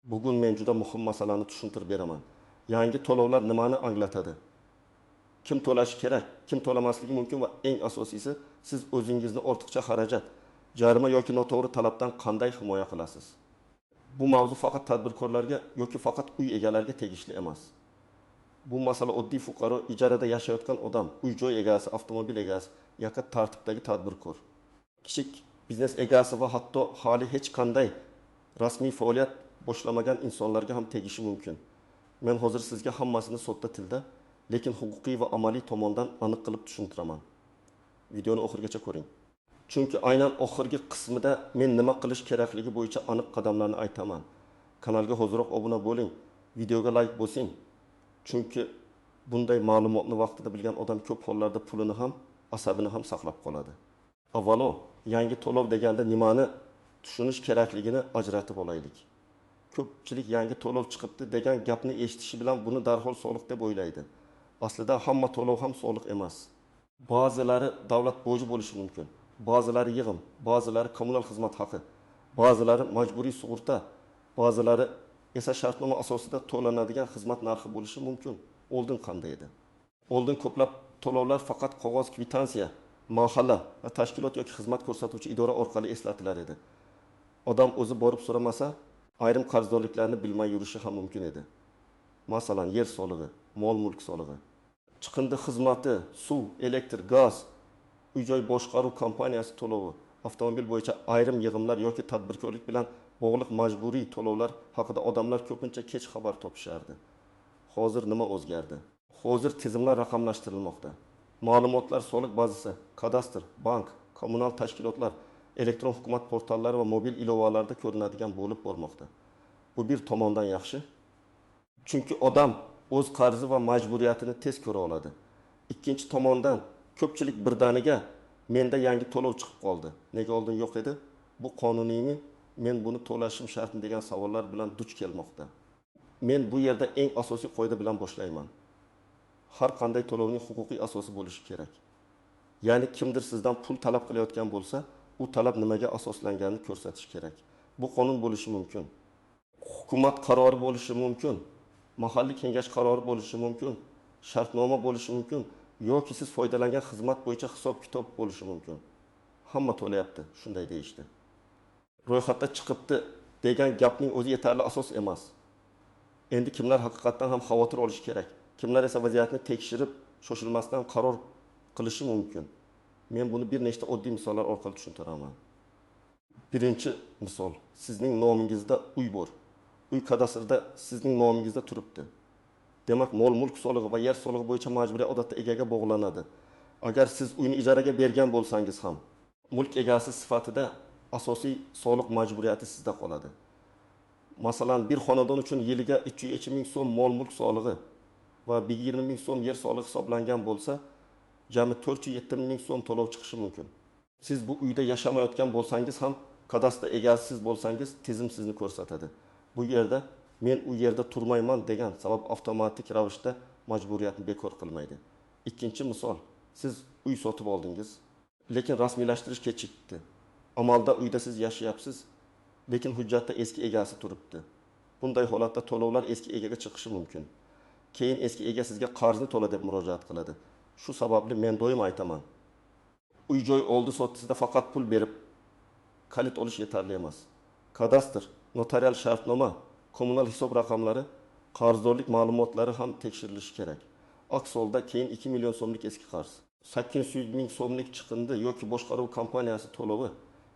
Bugun men juda muhim masalani tushuntirib beraman. Yangi to'lovlar nimani anglatadi? Kim to'lashi kerak, kim to'lamasligi mumkin va eng asosiysi, siz o'zingizni ortiqcha xarajat, jarima yoki noto'g'ri talabdan qanday himoya qilasiz? Bu mavzu faqat tadbirkorlarga yoki faqat uy egalariga tegishli emas. Bu masala oddiy fuqaro, ijarada yashayotgan odam, uy-joy egasi, avtomobil egasi, yoki tartibdagi tadbirkor, kichik biznes egasi va hatto hali hech qanday rasmiy faoliyat boshlamagan insonlarga ham tegishi mumkin. Men hozir sizga hammasini sodda tilda, lekin huquqiy va amaliy tomondan aniq qilib tushuntiraman. Videoni oxirigacha ko'ring. Chunki aynan oxirgi qismida men nima qilish kerakligi bo'yicha aniq qadamlarni aytaman. Kanalga hoziroq obuna bo'ling, videoga like bosing. Chunki bunday ma'lumotni vaqtida bilgan odam ko'p hollarda pulini ham, asabini ham saqlab qoladi. Avvalo, yangi to'lov deganda nimani tushunish kerakligini ajratib olaylik. Ko'pchilik yangi to'lov chiqibdi degan gapni eshitishi bilan buni darhol soliq deb o'ylaydi. Aslida hamma to'lov ham soliq emas. Ba'zilari davlat boji bo'lishi mumkin, ba'zilari yig'im, ba'zilari kommunal xizmat haqi, ba'zilari majburiy sug'urta, ba'zilari esa shartnoma asosida to'lanadigan xizmat narxi bo'lishi mumkin. Oldin qanday edi? Oldin ko'plab to'lovlar faqat qog'oz kvitansiya, mahalla va tashkilot yoki xizmat ko'rsatuvchi idora orqali eslatilar edi. Odam o'zi borib so'ramasa, ayrim qarzdorliklarni bilmay yurishi ham mumkin edi. Masalan, yer solig'i, mol-mulk solig'i, chiqindi xizmati, suv, elektr, gaz, uy-joy boshqaruv kompaniyasi to'lovi, avtomobil bo'yicha ayrim yig'imlar yoki tadbirkorlik bilan bog'liq majburiy to'lovlar haqida odamlar ko'pincha kech xabar topishardi. Hozir nima o'zgardi? Hozir tizimlar raqamlashtirilmoqda. Ma'lumotlar soliq bazasi, kadastr, bank, kommunal tashkilotlar, elektron hukumat portallari va mobil ilovalarda ko'rinadigan bo'lib bormoqda. Bu bir tomondan yaxshi. Chunki odam o'z qarzi va majburiyatini tez ko'ra oladi. Ikkinchi tomondan ko'pchilik birdaniga menda yangi to'lov chiqib qoldi. Nega oldin yo'q edi? Bu qonuniymi? Men buni to'lashim shartmi degan savollar bilan duch kelmoqda. Men bu yerda eng asosiy qoida bilan boshlayman. Har qanday to'lovning huquqiy asosi bo'lishi kerak. Ya'ni kimdir sizdan pul talab qilayotgan bo'lsa, u talab nimaga asoslanganini ko'rsatish kerak. Bu qonun bo'lishi mumkin. Hukumat qarori bo'lishi mumkin. Mahalliy kengash qarori bo'lishi mumkin. Shartnoma bo'lishi mumkin. Yoki siz foydalangan xizmat bo'yicha hisob-kitob bo'lishi mumkin. Hamma to'layapti, shunday deyishdi. Ro'yxatda chiqibdi degan gapning o'zi yetarli asos emas. Endi kimlar haqiqatan ham xavotir olishi kerak? Kimlar esa vaziyatni tekshirib, shoshilmasdan qaror qilishi mumkin? Men buni bir nechta oddiy misollar orqali tushuntiraman. Birinchi misol, sizning nomingizda uy bor. Uy kadastrida sizning nomingizda turibdi. Demak, mol-mulk solig'i va yer solig'i bo'yicha majburiy odatda egaga bog'lanadi. Agar siz uyni ijaraga bergan bo'lsangiz ham, mulk egasi sifatida asosiy soliq majburiyati sizda qoladi. Masalan, bir xonadon uchun yiliga 302 ming so'm mol-mulk solig'i va 120 ming so'm yer solig'i hisoblangan bo'lsa, jami 407 ming so'm to'lov chiqishi mumkin. Siz bu uyda yashamayotgan bo'lsangiz ham, kadastr egasi siz bo'lsangiz, tizim sizni ko'rsatadi. Bu yerda men u yerda turmayman degan sabab avtomatik ravishda majburiyatni bekor qilmaydi. Ikkinchi misol, siz uy sotib oldingiz, lekin rasmiylashtirish kechikdi. Amalda uyda siz yashayapsiz, lekin hujjatda eski egasi turibdi. Bunday holatda to'lovlar eski egaga chiqishi mumkin. Keyin eski ega sizga qarzni to'la deb murojaat qiladi. Shu sababli men doim aytaman. Uy-joy oldi-sottisida faqat pul berib kalit olish yetarli emas. Kadastr, notarial shartnoma, kommunal hisob raqamlari, qarzdorlik ma'lumotlari ham tekshirilishi kerak. Aks holda keyin 2 million so'mlik eski qarz, 800 ming so'mlik chiqindi yoki boshqaruv kompaniyasi to'lovi,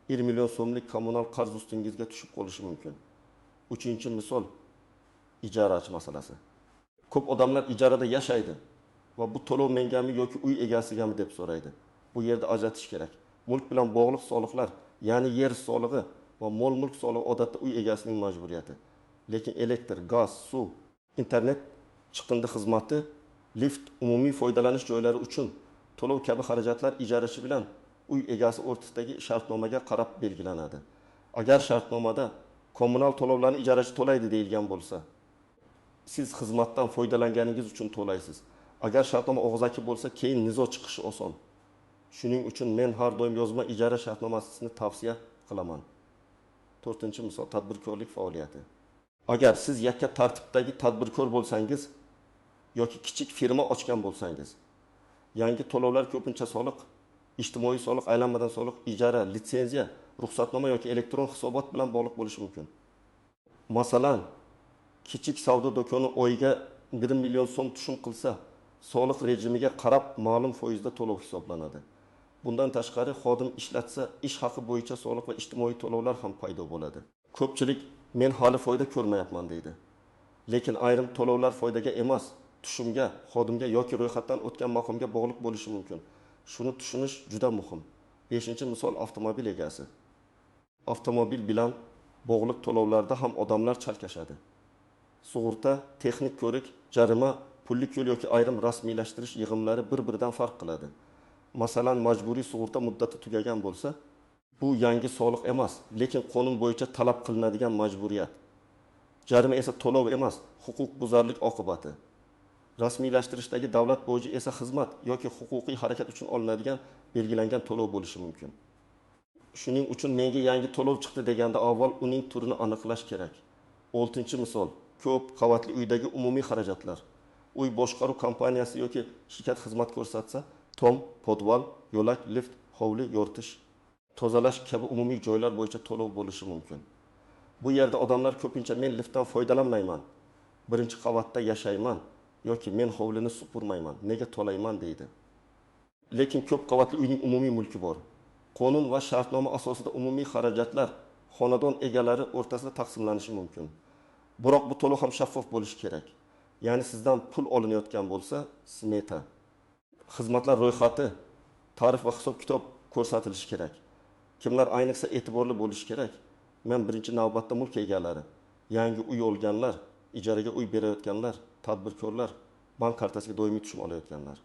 1 million so'mlik kommunal qarz ustingizga tushib qolishi mumkin. Uchinchi misol, ijarachi masalasi. Ko'p odamlar ijarada yashaydi va bu to'lov mengami yoki uy egasigami deb so'raydi. Bu yerda ajratish kerak. Mulk bilan bog'liq soliqlar, ya'ni yer solig'i va mol-mulk solig'i odatda uy egasining majburiyati. Lekin elektr, gaz, suv, internet, chiqindi xizmati, lift, umumiy foydalanish joylari uchun to'lov kabi xarajatlar ijarachi bilan uy egasi o'rtasidagi shartnomaga qarab belgilanadi. Agar shartnomada kommunal to'lovlarni ijarachi to'laydi deyilgan bo'lsa, siz xizmatdan foydalanganingiz uchun to'laysiz. Agar shartnoma og'zaki bo'lsa, keyin nizo chiqishi oson. Shuning uchun men har doim yozma ijara shartnomasini tavsiya qilaman. 4-misol, tadbirkorlik faoliyati. Agar siz yakka tartibdagi tadbirkor bo'lsangiz yoki kichik firma ochgan bo'lsangiz, yangi to'lovlar ko'pincha soliq, ijtimoiy soliq, aylanmadan soliq, ijara, litsenziya, ruxsatnoma yoki elektron hisobot bilan bog'liq bo'lishi mumkin. Masalan, kichik savdo do'koni oyiga 1 million so'm tushum qilsa, soliq rejimiga qarab ma'lum foizda to'lov hisoblanadi. Bundan tashqari, xodim ishlatsa, ish haqi bo'yicha soliq va ijtimoiy to'lovlar ham paydo bo'ladi. Ko'pchilik men hali foyda ko'rmayapman deydi. Lekin ayrim to'lovlar foydaga emas, tushumga, xodimga yoki ro'yxatdan o'tgan maqomga bog'liq bo'lishi mumkin. Shuni tushunish juda muhim. 5-misol avtomobil egasi. Avtomobil bilan bog'liq to'lovlarda ham odamlar chalkashadi. Sug'urta, texnik ko'rik, jarima, pullik yo'l yoki ayrim rasmiylashtirish yig'imlari bir-biridan farq qiladi. Masalan, majburiy sug'urta muddati tugagan bo'lsa, bu yangi soliq emas, lekin qonun bo'yicha talab qilinadigan majburiyat. Jarima esa to'lov emas, huquq buzarlik oqibati. Rasmiylashtirishdagi davlat boji esa xizmat yoki huquqiy harakat uchun olinadigan belgilangan to'lov bo'lishi mumkin. Shuning uchun menga yangi to'lov chiqdi deganda avval uning turini aniqlash kerak. 6-misol, ko'p qavatli uydagi umumiy xarajatlar. Uy boshqaruv kompaniyasi yoki shirkat xizmat ko'rsatsa, tom, podval, yo'lak, lift, hovli, yoritish, tozalash kabi umumiy joylar bo'yicha to'lov bo'lishi mumkin. Bu yerda odamlar ko'pincha men liftdan foydalanmayman, birinchi qavatda yashayman yoki men hovlini supurmayman, nega to'layman deydi. Lekin ko'p qavatli uyning umumiy mulki bor. Qonun va shartnoma asosida umumiy xarajatlar xonadon egalari o'rtasida taqsimlanishi mumkin. Biroq bu to'lov ham shaffof bo'lishi kerak. Ya'ni sizdan pul olinayotgan bo'lsa, smeta, xizmatlar ro'yxati, tarif va hisob-kitob ko'rsatilishi kerak. Kimlar ayniqsa e'tiborli bo'lishi kerak? Men birinchi navbatda mulk egalari, yangi uy olganlar, ijaraga uy berayotganlar, tadbirkorlar, bank kartasiga doimiy tushum olayotganlar,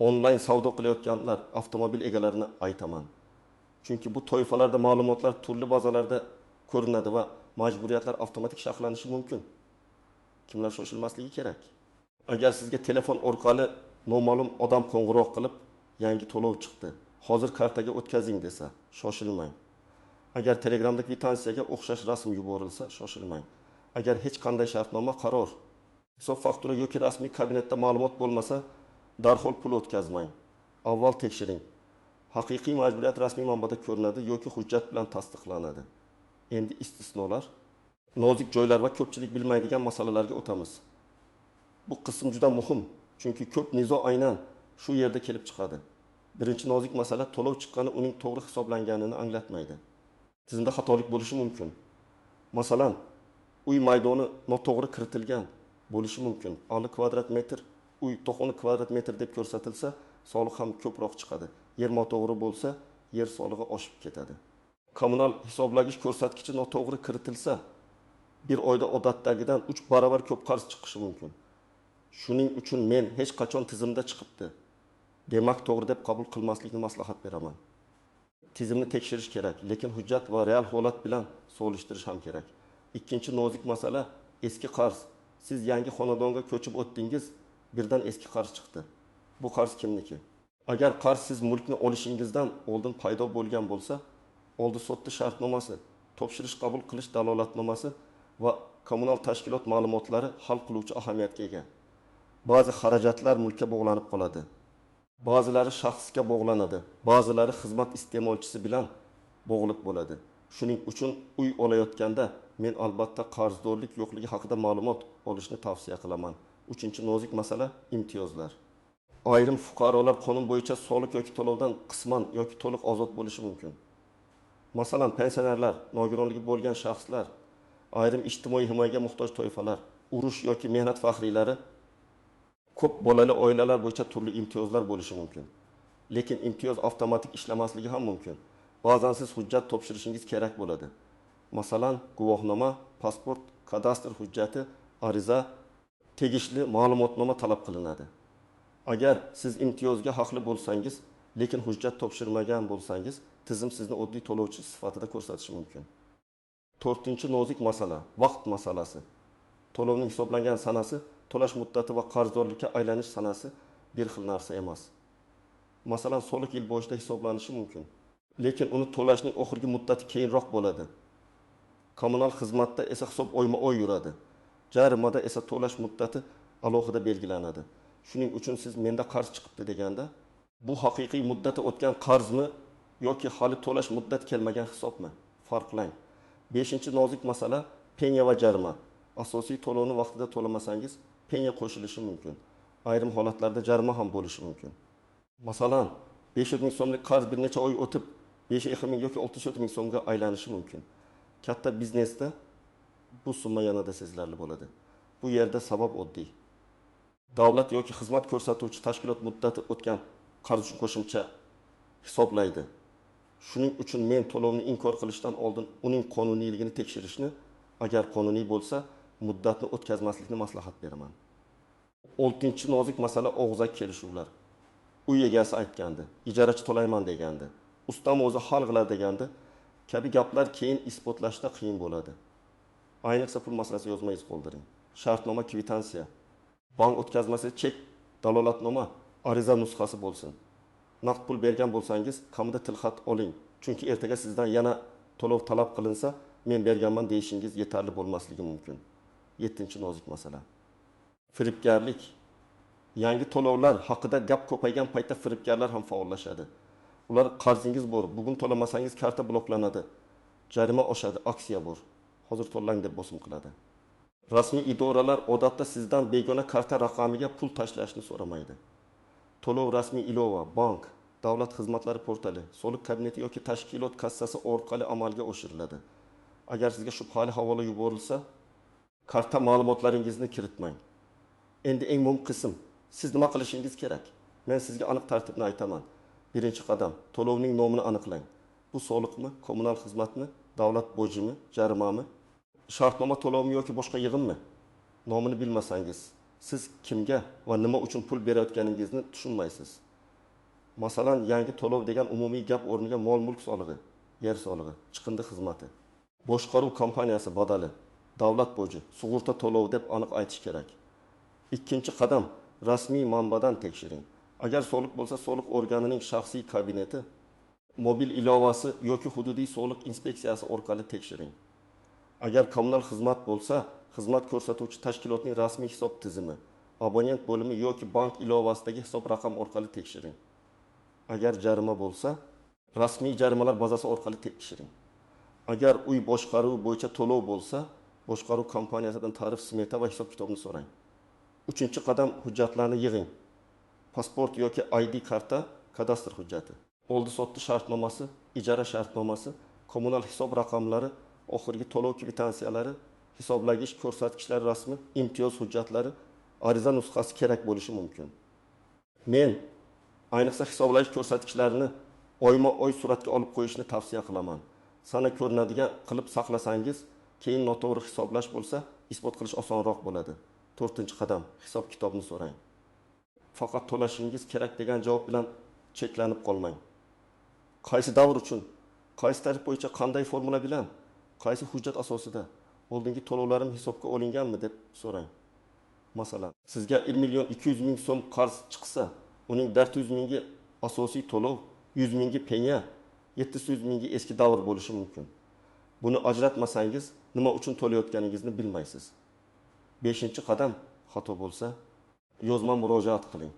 onlayn savdo qilayotganlar, avtomobil egalarini aytaman. Chunki bu toifalarda ma'lumotlar turli bazalarda ko'rinadi va majburiyatlar avtomatik sharhlanishi mumkin. Kimlar shoshilmasligi kerak? Agar sizga telefon orqali noma'lum odam qo'ng'iroq qilib, yangi to'lov chiqdi, hozir kartaga o'tkazing desa, shoshilmang. Agar Telegramdagi kvitansiyaga o'xshash rasm yuborilsa, shoshilmang. Agar hech qanday shartnoma, qaror, hisob faktura yoki rasmiy kabinetda ma'lumot bo'lmasa, darhol pul o'tkazmang. Avval tekshiring. Haqiqiy majburiyat rasmiy manbada ko'rinadi yoki hujjat bilan tasdiqlanadi. Endi istisnolar, nozik joylar va ko'pchilik bilmaydigan masalalarga o'tamiz. Bu qism juda muhim, chunki ko'p nizo aynan shu yerda kelib chiqadi. Birinchi nozik masala, to'lov chiqqani uning to'g'ri hisoblanganini anglatmaydi. Tizimda xatolik bo'lishi mumkin. Masalan, uy maydoni noto'g'ri kiritilgan bo'lishi mumkin. 50 kvadrat metr uy 90 kvadrat metr deb ko'rsatilsa, soliq ham ko'proq chiqadi. Yer noto'g'ri bo'lsa, yer solig'i oshib ketadi. Kommunal hisoblagich ko'rsatkichi noto'g'ri kiritilsa, bir oyda odatdagidan 3 barobar ko'p qarz chiqishi mumkin. Shuning uchun men hech qachon tizimda chiqibdi, demak to'g'ri deb qabul qilmaslikni maslahat beraman. Tizimni tekshirish kerak, lekin hujjat va real holat bilan solishtirish ham kerak. Ikkinchi nozik masala, eski qarz. Siz yangi xonadonga ko'chib o'tdingiz, birdan eski qarz chiqdi. Bu qarz kimniki? Agar qarz siz mulkni olishingizdan oldin paydo bo'lgan bo'lsa, oldi sotdi shartnomasi, topshirish qabul qilish dalolatnomasi va kommunal tashkilot ma'lumotlari hal qiluvchi ahamiyatga ega. Ba'zi xarajatlar mulkka bog'lanib qoladi. Ba'zilari shaxsga bog'lanadi, ba'zilari xizmat iste'molchisi bilan bog'liq bo'ladi. Shuning uchun uy olayotganda men albatta qarzdorlik yo'qligi haqida ma'lumot olishni tavsiya qilaman. 3-nozik masala, imtiyozlar. Ayrim fuqarolar qonun bo'yicha soliq yoki to'lovdan qisman yoki to'liq ozod bo'lishi mumkin. Masalan, pensionerlar, nogironligi bo'lgan shaxslar, ayrim ijtimoiy himoyaga muhtoj toifalar, urush yoki mehnat faxriylari, ko'p bolali oilalar bo'yicha turli imtiyozlar bo'lishi mumkin. Lekin imtiyoz avtomatik ishlamasligi ham mumkin. Ba'zan siz hujjat topshirishingiz kerak bo'ladi. Masalan, guvohnoma, pasport, kadastr hujjati, ariza, tegishli ma'lumotnoma talab qilinadi. Agar siz imtiyozga haqli bo'lsangiz, lekin hujjat topshirmagan bo'lsangiz, tizim sizni oddiy to'lovchi sifatida ko'rsatishi mumkin. 4-nozik masala, vaqt masalasi. To'lovning hisoblangan sanasi, to'lash muddati va qarzdorlikka aylanish sanasi bir xil narsa emas. Masalan, soliq yil boshida hisoblanishi mumkin, lekin uni to'lashning oxirgi muddati keyinroq bo'ladi. Kommunal xizmatda esa hisob oyma-oy yuradi. Jarimada esa to'lash muddati alohida belgilanadi. Shuning uchun siz menda qarz chiqibdi deganda, bu haqiqiy muddati o'tgan qarzmi yoki hali to'lash muddati kelmagan hisobmi? Farqlang. 5-nozik masala penya va jarima. Asosiy to'lovni vaqtida to'lamasangiz, penya qo'shilishi mumkin. Ayrim holatlarda jarima ham bo'lishi mumkin. Masalan, 500 ming so'mlik qarz bir necha oy o'tib 5 ming yoki 6 ming so'mga aylanishi mumkin. Katta biznesda bu summa yanada sezilarli bo'ladi. Bu yerda sabab oddiy. Davlat yoki xizmat ko'rsatuvchi tashkilot muddati o'tgan qarz uchun qo'shimcha hisoblaydi. Shuning uchun men to'lovni inkor qilishdan oldin uning qonuniyligini tekshirishni, agar qonuniy bo'lsa, muddatni o'tkazmaslikni maslahat beraman. 6-nozik masala og'zaki kelishuvlar. Uy egasi aytgandi, ijarachi to'layman degandi, ustam o'zi hal qiladi degandi, kabi gaplar keyin isbotlashda qiyin bo'ladi. Ayniqsa pul masalasi yozmangiz qoldiring. Shartnoma, kvitansiya, bank o'tkazmasi, chek, dalolatnoma, ariza nusxasi bo'lsin. Naqd pul bergan bo'lsangiz, kamida tilxat oling. Chunki ertaga sizdan yana to'lov talab qilinsa, men berganman deyishingiz yetarli bo'lmasligi mumkin. 7-nozik masala. Firibgarlik. Yangi to'lovlar haqida gap ko'paygan paytda firibgarlar ham faollashadi. Ular qarzingiz bor, bugun to'lamasangiz karta bloklanadi, jarima oshadi, aksiya bor, hozir to'lang deb bosim qiladi. Rasmiy idoralar odatda sizdan begona karta raqamiga pul tashlashni so'ramaydi. To'lov rasmiy ilova, bank, davlat xizmatlari portali, soliq kabineti yoki tashkilot kassasi orqali amalga oshiriladi. Agar sizga shubhali havola yuborilsa, karta ma'lumotlaringizni kiritmang. Endi eng muhim qism, siz nima qilishingiz kerak? Men sizga aniq tartibni aytaman. Birinchi qadam, to'lovning nomini aniqlang. Bu soliqmi, kommunal xizmatmi, davlat bojimi, jarimami, shartnoma to'lovmi yoki boshqa yig'immi? Nomini bilmasangiz, siz kimga va nima uchun pul berayotganingizni tushunmaysiz. Masalan, yangi to'lov degan umumiy gap o'rniga mol-mulk solig'i, yer solig'i, chiqindi xizmati, boshqaruv kompaniyasi badali, davlat boji, sug'urta to'lovi deb aniq aytish kerak. Ikkinchi qadam, rasmiy manbadan tekshiring. Agar soliq bo'lsa, soliq organining shaxsiy kabineti, mobil ilovasi yoki hududiy soliq inspeksiyasi orqali tekshiring. Agar kommunal xizmat bo'lsa, xizmat ko'rsatuvchi tashkilotning rasmiy hisob tizimi, abonent bo'limi yoki bank ilovasidagi hisob raqam orqali tekshiring. Agar jarima bo'lsa, rasmiy jarimalar bazasi orqali tekshiring. Agar uy boshqaruvi bo'yicha to'lov bo'lsa, boshqaruv kompaniyasidan tarif, smeta va hisob kitobni so'rang. Uchinchi qadam, hujjatlarni yig'ing. Pasport yoki ID karta, kadastr hujjati, oldi-sotdi shartnomasi, ijara shartnomasi, kommunal hisob raqamlari, oxirgi to'lov kvitansiyalari, hisoblagich ko'rsatkichlari rasmi, imtiyoz hujjatlari, ariza nusxasi kerak bo'lishi mumkin. Men ayniqsa hisoblagich ko'rsatkichlarini oyma-oy suratga olib qo'yishni tavsiya qilaman. Sana ko'rinadigan qilib saqlasangiz, keyin noto'g'ri hisoblash bo'lsa, isbot qilish osonroq bo'ladi. 4-qadam, hisob kitobni so'rang. Faqat to'lashingiz kerak degan javob bilan cheklanib qolmang. Qaysi davr uchun, qaysi tarif bo'yicha qanday formula bilan, qaysi hujjat asosida oldingi to'lovlarim hisobga olinganmi deb so'rang. Masalan, sizga 1.200 ming so'm qarz chiqsa, uning 400 mingi asosiy to'lov, 100 mingi penya, 700 mingi eski davr bo'lishi mumkin. Buni ajratmasangiz, nima uchun to'layotganingizni bilmaysiz. 5-qadam, xato bo'lsa, yozma murojaat qiling.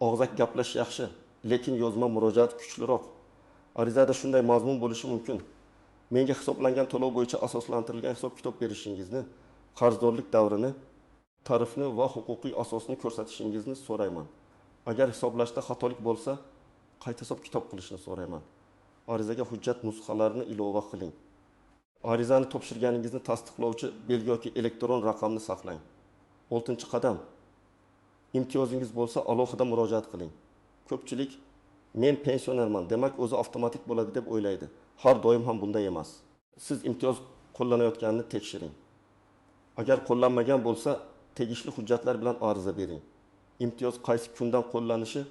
Og'zaki gaplash yaxshi, lekin yozma murojaat kuchliroq. Arizada shunday mazmun bo'lishi mumkin. Menga hisoblangan to'lov bo'yicha asoslantirilgan hisob kitob berishingizni, qarzdorlik davrini, tarifni va huquqiy asosni ko'rsatishingizni so'rayman. Agar hisoblashda xatolik bo'lsa, qayta hisob kitob qilishni so'rayman. Arizaga hujjat nusxalarini ilova qiling. Arizani topshirganingizni tasdiqlovchi belgi yoki elektron raqamni saqlang. 6-qadam. Imtiyozingiz bo'lsa, alohida murojaat qiling. Ko'pchilik men pensionerman, demak o'zi avtomatik bo'ladi deb o'ylaydi. Har doim ham bunday emas. Siz imtiyoz qo'llanayotganini tekshiring. Agar qo'llanmagan bo'lsa, tegishli hujjatlar bilan ariza bering. Imtiyoz qaysi kundan qo'llanishi,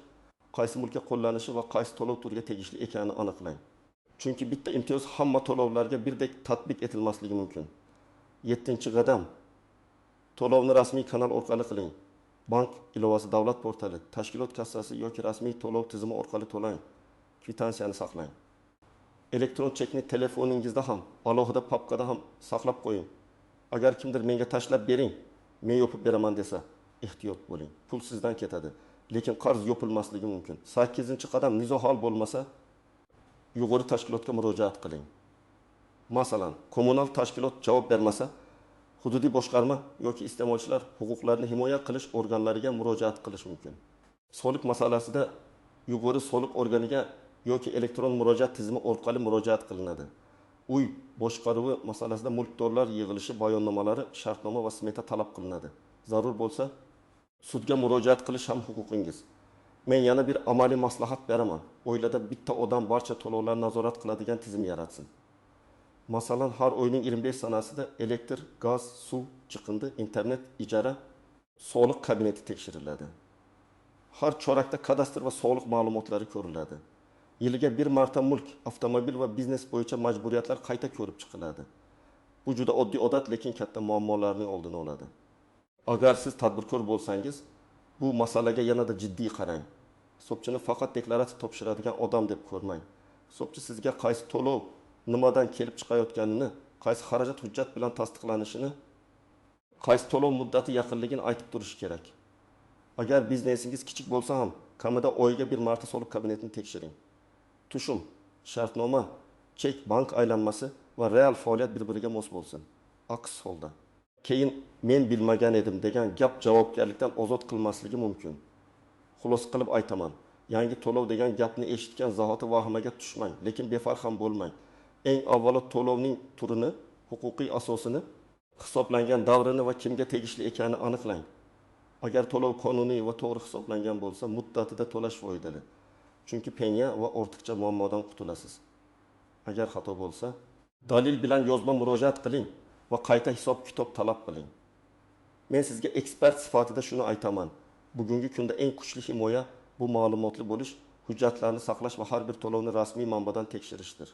qaysi mulkka qo'llanishi va qaysi to'lov turiga tegishli ekanini aniqlang. Chunki bitta imtiyoz hamma to'lovlarga birdek tatbiq etilmasligi mumkin. 7-qadam. To'lovni rasmiy kanal orqali qiling. Bank ilovasi, davlat portali, tashkilot kassasi yoki rasmiy to'lov tizimi orqali to'lang. Kvitansiyani saqlang. elektron chekni telefoningizda ham, alohida papkada ham saqlab qo'ying. Agar kimdir menga tashlab bering, men yopib beraman desa, ehtiyot bo'ling. Pul sizdan ketadi, lekin qarz yopilmasligi mumkin. 8-qadam nizo hal bo'lmasa, yuqori tashkilotga murojaat qiling. Masalan, kommunal tashkilot javob bermasa, hududiy boshqarma yoki iste'molchilar huquqlarini himoya qilish organlariga murojaat qilish mumkin. Soliq masalasida yuqori soliq organiga yoki elektron murojaat tizimi orqali murojaat qilinadi. Uy boshqaruvi masalasida mulkdorlar yig'ilishi bayonnomalari, shartnoma va smeta talab qilinadi. Zarur bo'lsa, sudga murojaat qilish ham huquqingiz. Men yana bir amaliy maslahat beraman. Oilada bitta odam barcha to'lovlarni nazorat qiladigan tizim yaratsin. Masalan, har oyning 25 sanasida elektr, gaz, suv, chiqindi, internet, ijara, soliq kabineti tekshiriladi. Har chorakda kadastr va soliq ma'lumotlari ko'riladi. Yiliga bir marta mulk, avtomobil va biznes bo'yicha majburiyatlar qayta ko'rib chiqiladi. Bu juda oddiy odat, lekin katta muammolarning oldini oladi. Agar siz tadbirkor bo'lsangiz, bu masalaga yanada jiddiy qarang. Hisobchini faqat deklaratsiya topshiradigan odam deb ko'rmang. Hisobchi sizga qaysi to'lov nimadan kelib chiqayotganini, qaysi xarajat hujjat bilan tasdiqlanishini, qaysi to'lov muddati yaqinligini aytib turishi kerak. Agar biznesingiz kichik bo'lsa ham, kamida oyiga bir marta soliq kabinetini tekshiring. Tushum, shartnoma, chek, bank aylanmasi va real faoliyat bir-biriga mos bo'lsin. Aks holda keyin men bilmagan edim degan gap javobgarlikdan ozod qilmasligi mumkin. Xulosa qilib aytaman. Yangi to'lov degan gapni eshitgan zahoti vahimaga tushmang, lekin befarq ham bo'lmang. Eng avvalo to'lovning turini, huquqiy asosini, hisoblangan davrini va kimga tegishli ekanini aniqlang. Agar to'lov qonuniy va to'g'ri hisoblangan bo'lsa, muddatida to'lash foydali. Chunki penya va ortiqcha muammodan qutulasiz. Agar xato bo'lsa, dalil bilan yozma murojaat qiling va qayta hisob-kitob talab qiling. Men sizga ekspert sifatida shuni aytaman. Bugungi kunda eng kuchli himoya bu ma'lumotli bo'lish, hujjatlarni saqlash va har bir to'lovni rasmiy manbadan tekshirishdir.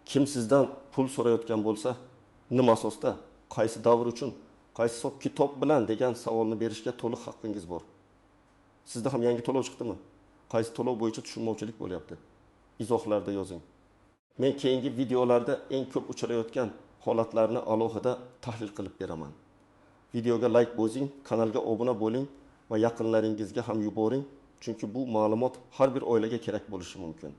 Kim sizdan pul so'rayotgan bo'lsa, nima asosda, qaysi davr uchun, qaysi hisob-kitob bilan degan savolni berishga to'liq haqqingiz bor. Sizda ham yangi to'lov chiqdimi? Qaysi to'lov bo'yicha tushunmovchilik bo'lyapti? Izohlarda yozing. Men keyingi videolarda eng ko'p uchrayotgan holatlarni alohida tahlil qilib beraman. Videoga like bosing, kanalga obuna bo'ling va yaqinlaringizga ham yuboring, chunki bu ma'lumot har bir oilaga kerak bo'lishi mumkin.